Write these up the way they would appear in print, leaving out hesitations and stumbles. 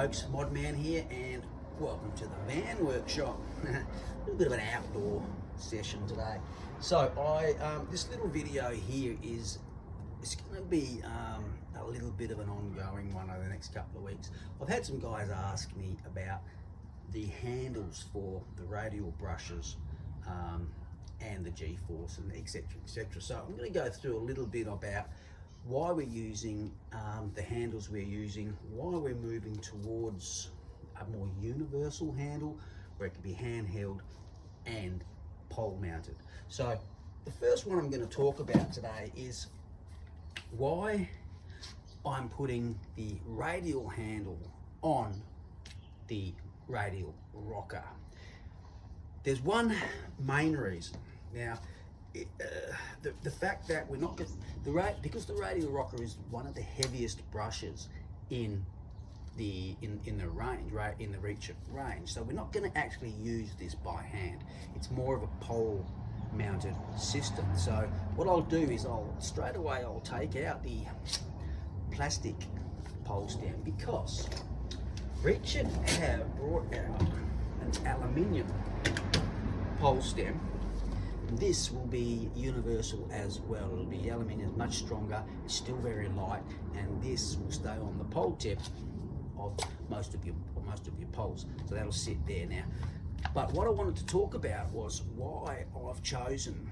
folks, Modman here, and welcome to the van workshop. A little bit of an outdoor session today. So this little video here it's going to be a little bit of an ongoing one over the next couple of weeks. I've had some guys ask me about the handles for the radial brushes and the G-force and etc, etc. So I'm going to go through a little bit about why we're using the handles we're using, why we're moving towards a more universal handle where it can be handheld and pole mounted. So the first one I'm going to talk about today is why I'm putting the radial handle on the radial rocker. There's one main reason. Now, the fact that we're not going because the radial rocker is one of the heaviest brushes in the range, right, in the reach of range. So we're not going to actually use this by hand. It's more of a pole mounted system. So what I'll do is I'll take out the plastic pole stem, because Richard have brought out an aluminium pole stem. This will be universal as well. It'll be aluminium, much stronger, it's still very light, and this will stay on the pole tip of most of your poles. So that'll sit there now. But what I wanted to talk about was why I've chosen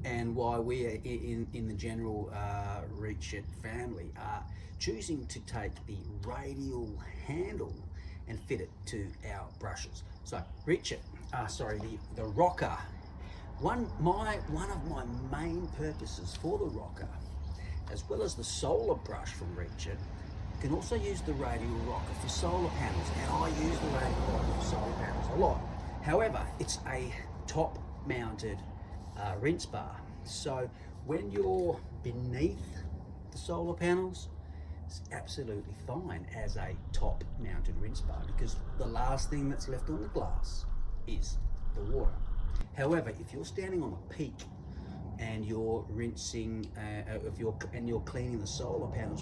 and why we are in the general Reachit family are choosing to take the radial handle and fit it to our brushes. So Reachit, the rocker. One of my main purposes for the rocker, as well as the solar brush from Reachit, you can also use the radial rocker for solar panels, and I use the radial rocker for solar panels a lot. However, it's a top mounted rinse bar, so when you're beneath the solar panels, it's absolutely fine as a top mounted rinse bar, because the last thing that's left on the glass is the water. However, if you're standing on a peak and you're rinsing, you're cleaning the solar panels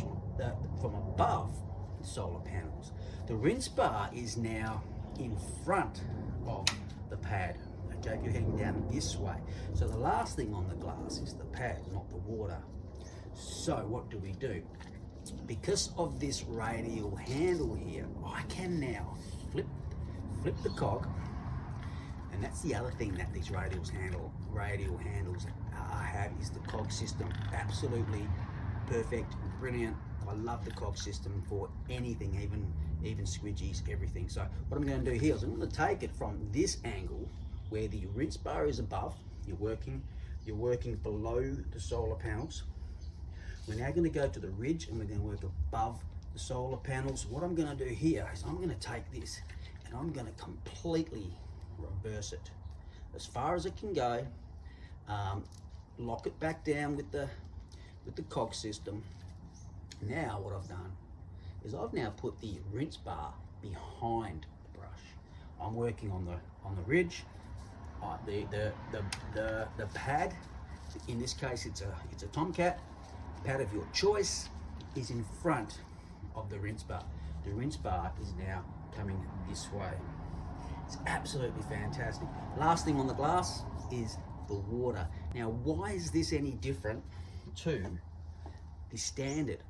from above the solar panels, the rinse bar is now in front of the pad. Okay, if you're heading down this way, so the last thing on the glass is the pad, not the water. So what do we do? Because of this radial handle here, I can now flip the cog. And that's the other thing that these radial handles have, is the cog system. Absolutely perfect, brilliant. I love the cog system for anything, even squidgies, everything. So what I'm going to do here is I'm going to take it from this angle where the rinse bar is above. You're working below the solar panels. We're now going to go to the ridge and we're going to work above the solar panels. What I'm going to do here is I'm going to take this and I'm going to completely reverse it as far as it can go, lock it back down with the cog system. Now what I've done is I've now put the rinse bar behind the brush. I'm working on the ridge. The pad, in this case it's a Tomcat pad of your choice, is in front of the rinse bar. The rinse bar is now coming this way. It's absolutely fantastic. Last thing on the glass is the water. Now, why is this any different to the standard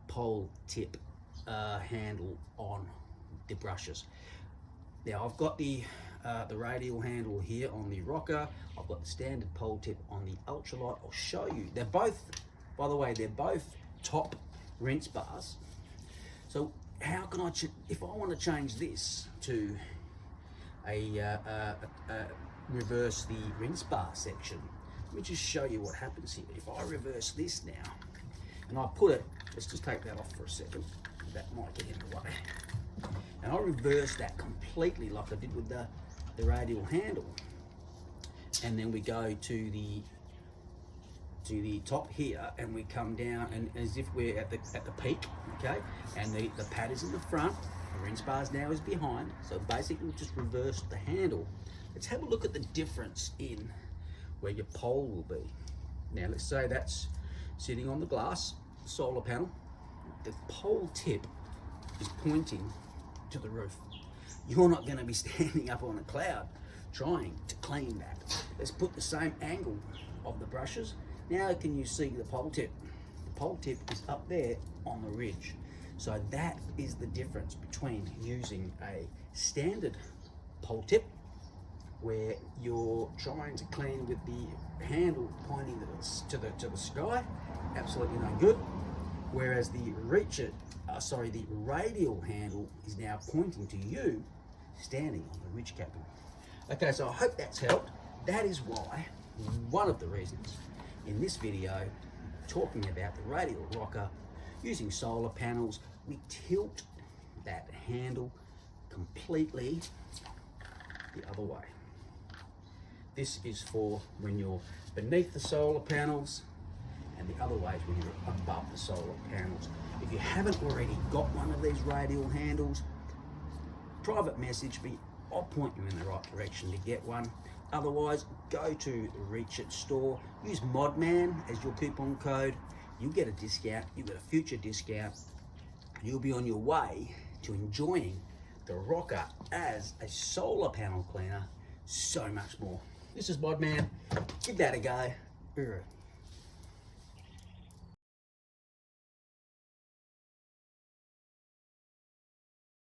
pole tip handle on the brushes? Now, I've got the radial handle here on the rocker. I've got the standard pole tip on the ultralight. I'll show you. They're both, by the way, they're both top rinse bars. So how can if I want to change this to reverse the rinse bar section, let me just show you what happens here. If I reverse this now and I put it, let's just take that off for a second, that might get in the way, and I reverse that completely like I did with the radial handle, and then we go to the top here and we come down, and as if we're at the peak, okay, and the pad is in the front, the rinse bars now is behind. So basically we'll just reverse the handle. Let's have a look at the difference in where your pole will be. Now let's say that's sitting on the glass solar panel. The pole tip is pointing to the roof. You're not going to be standing up on a cloud trying to clean that. Let's put the same angle of the brushes. Now can you see the pole tip? The pole tip is up there on the ridge. So that is the difference between using a standard pole tip where you're trying to clean with the handle pointing to the sky, absolutely no good. Whereas the the radial handle is now pointing to you, standing on the ridge capping. Okay, so I hope that's helped. That is why, one of the reasons in this video, talking about the radial rocker, using solar panels, we tilt that handle completely the other way. This is for when you're beneath the solar panels, and the other way is when you're above the solar panels. If you haven't already got one of these radial handles, private message me, I'll point you in the right direction to get one. Otherwise, go to the Reach It store, use ModMan as your coupon code, you'll get a discount, you'll get a future discount, you'll be on your way to enjoying the rocker as a solar panel cleaner so much more. This is ModMan, give that a go.